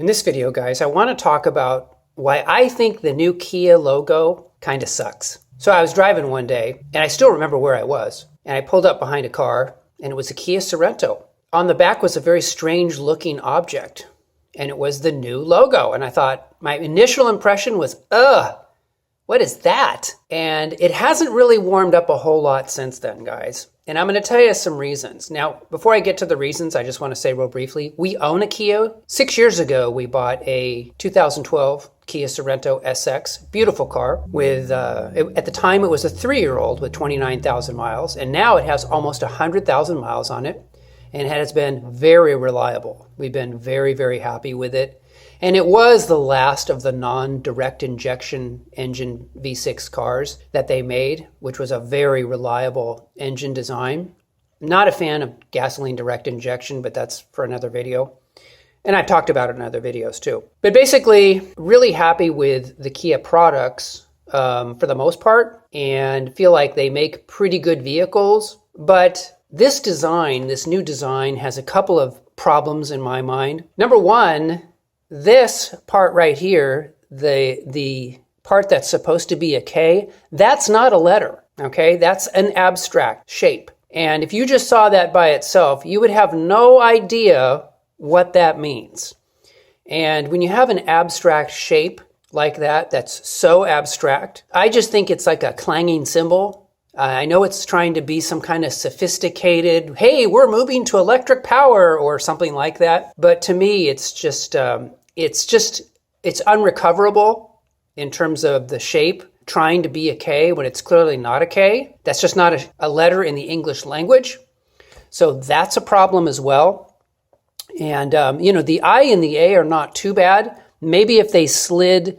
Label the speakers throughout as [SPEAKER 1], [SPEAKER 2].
[SPEAKER 1] In this video, guys, I want to talk about why I think the new Kia logo kind of sucks. So I was driving one day, and I still remember where I was, and I pulled up behind a car, and it was a Kia Sorento. On the back was a very strange looking object, and it was the new logo. And I thought, my initial impression was, what is that? And it hasn't really warmed up a whole lot since then, guys. And I'm going to tell you some reasons. Now, before I get to the reasons, I just want to say real briefly, we own a Kia. 6 years ago, we bought a 2012 Kia Sorento SX, beautiful car with, at the time it was a 3-year-old with 29,000 miles. And now it has almost 100,000 miles on it. And it has been very reliable. We've been very, very happy with it. And it was the last of the non-direct injection engine V6 cars that they made, which was a very reliable engine design. Not a fan of gasoline direct injection, but that's for another video. And I've talked about it in other videos too. But basically, really happy with the Kia products for the most part, and feel like they make pretty good vehicles. But this design, this new design, has a couple of problems in my mind. Number one, this part right here, the part that's supposed to be a K, that's not a letter, okay? That's an abstract shape. And if you just saw that by itself, you would have no idea what that means. And when you have an abstract shape like that, that's so abstract, I just think it's like a clanging cymbal. I know it's trying to be some kind of sophisticated, hey, we're moving to electric power or something like that. But to me, it's unrecoverable in terms of the shape, trying to be a K when it's clearly not a K. That's just not a letter in the English language. So that's a problem as well. And, the I and the A are not too bad. Maybe if they slid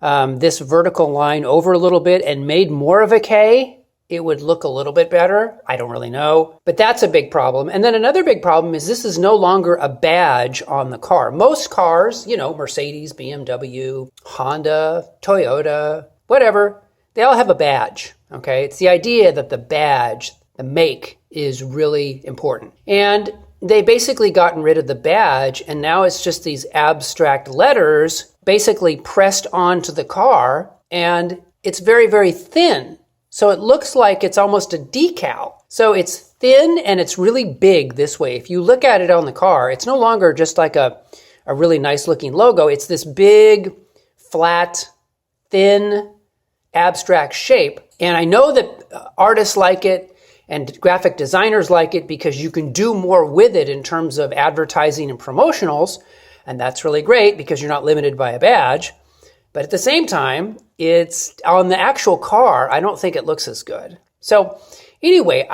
[SPEAKER 1] this vertical line over a little bit and made more of a K, it would look a little bit better. I don't really know, but that's a big problem. And then another big problem is this is no longer a badge on the car. Most cars, Mercedes, BMW, Honda, Toyota, whatever, they all have a badge, okay? It's the idea that the badge, the make, is really important. And they basically gotten rid of the badge, and now it's just these abstract letters basically pressed onto the car, and it's very, very thin. So it looks like it's almost a decal. So it's thin and it's really big this way. If you look at it on the car, it's no longer just like a really nice looking logo. It's this big, flat, thin, abstract shape. And I know that artists like it and graphic designers like it because you can do more with it in terms of advertising and promotionals. And that's really great because you're not limited by a badge. But at the same time, it's on the actual car, I don't think it looks as good. So anyway,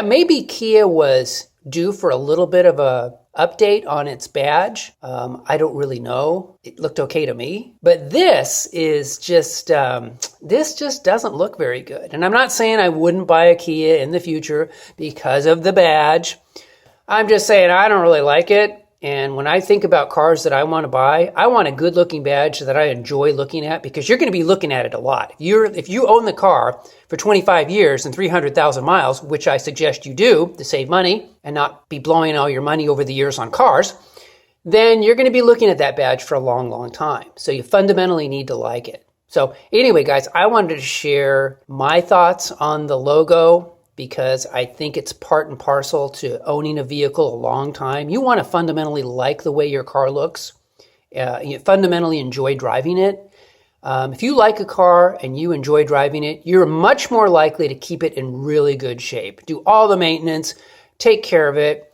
[SPEAKER 1] maybe Kia was due for a little bit of a update on its badge. I don't really know. It looked okay to me. But this is just, this just doesn't look very good. And I'm not saying I wouldn't buy a Kia in the future because of the badge. I'm just saying I don't really like it. And when I think about cars that I want to buy, I want a good looking badge that I enjoy looking at because you're going to be looking at it a lot. If you own the car for 25 years and 300,000 miles, which I suggest you do to save money and not be blowing all your money over the years on cars, then you're going to be looking at that badge for a long, long time. So you fundamentally need to like it. So anyway, guys, I wanted to share my thoughts on the logo because I think it's part and parcel to owning a vehicle a long time. You want to fundamentally like the way your car looks. You fundamentally enjoy driving it. If you like a car and you enjoy driving it, you're much more likely to keep it in really good shape. Do all the maintenance, take care of it,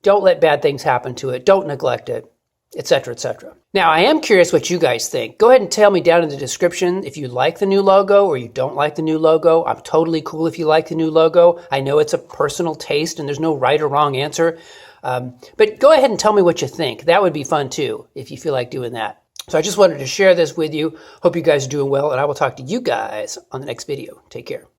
[SPEAKER 1] don't let bad things happen to it, don't neglect it, etc., etc. Now, I am curious what you guys think. Go ahead and tell me down in the description if you like the new logo or you don't like the new logo. I'm totally cool if you like the new logo. I know it's a personal taste and there's no right or wrong answer. But go ahead and tell me what you think. That would be fun too, if you feel like doing that. So I just wanted to share this with you. Hope you guys are doing well, and I will talk to you guys on the next video. Take care.